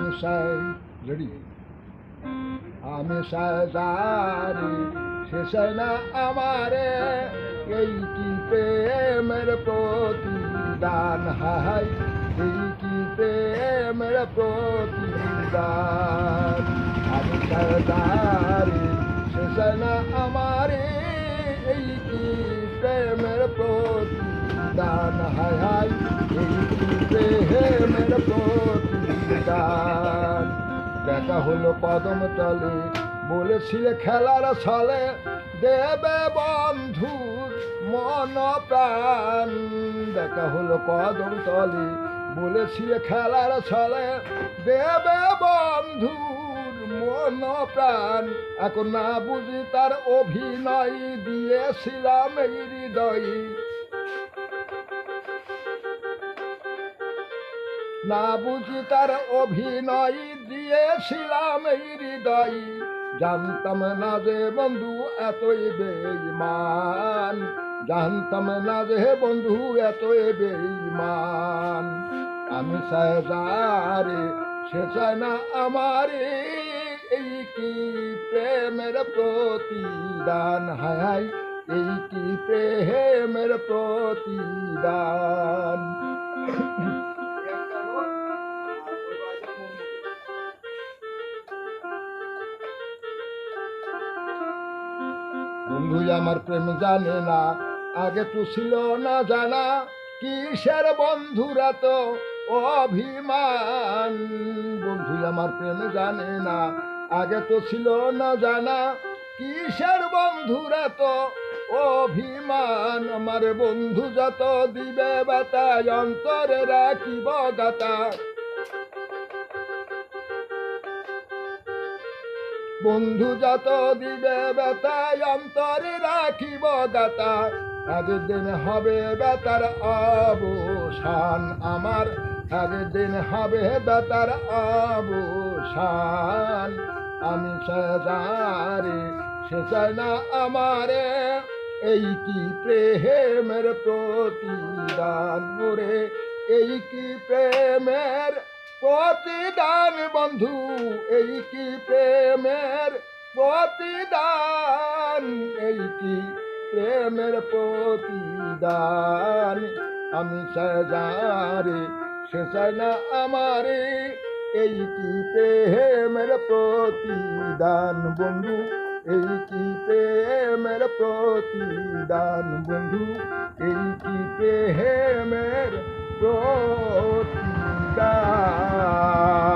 ready আমি সাজারি শেষে না আমারে এই কি প্রেমের প্রতিদান হাই এই কি প্রেমের প্রতিদান আমি সাজারি শেষে না আমারে এই কি প্রেমের প্রতিদান হাই হাই এই কি প্রেমের প্রতিদান দেখা হলো কদম তলে বলেছিলে খেলার ছলে দেবে বন্ধুর মন প্রাণ দেখা হলো কদম তলে বলেছিলে খেলার ছলে দেবে বন্ধুর মন প্রাণ এখন না বুঝি তার অভিনয় দিয়েছিলাম এই হৃদয় না বুঝি তার অভিনয় দিয়েছিলাম এই হৃদয় জানতাম না যে বন্ধু এতই বেঈমান জানতাম না যে বন্ধু এতই বেঈমান আমি সাজারে সে চায় না আমারে এই কি প্রেমের প্রতিদান হায় হায় এই কি প্রেমের প্রতিদান বন্ধু আমার প্রেম জানে না আগে তো ছিল না জানা কিসের বন্ধুরা তো অভিমান বন্ধু আমার প্রেম জানে না আগে তো ছিল না জানা কিসের বন্ধুরা তো অভিমান আমার বন্ধু যত দিবে বাতা অন্তরে রাখিব গাতা বন্ধু যত দিবে বেতায় অন্তরে রাখিব গাতা একদিন হবে বেতার অবসান আমার একদিন হবে বেতার অবসান আমি সাজারে সে চায় না আমারে এই কি প্রেমের প্রতিদান ওরে এই কি প্রেমের প্রতিদান বন্ধু এই কি প্রেমের প্রতিদান এই কি প্রেমের প্রতিদান আমি সাজারে সে চায় না আমারে এই কি প্রেমের প্রতিদান বন্ধু এই কি প্রেমের প্রতিদান বন্ধু এই কি প্রেমের প্রতিদান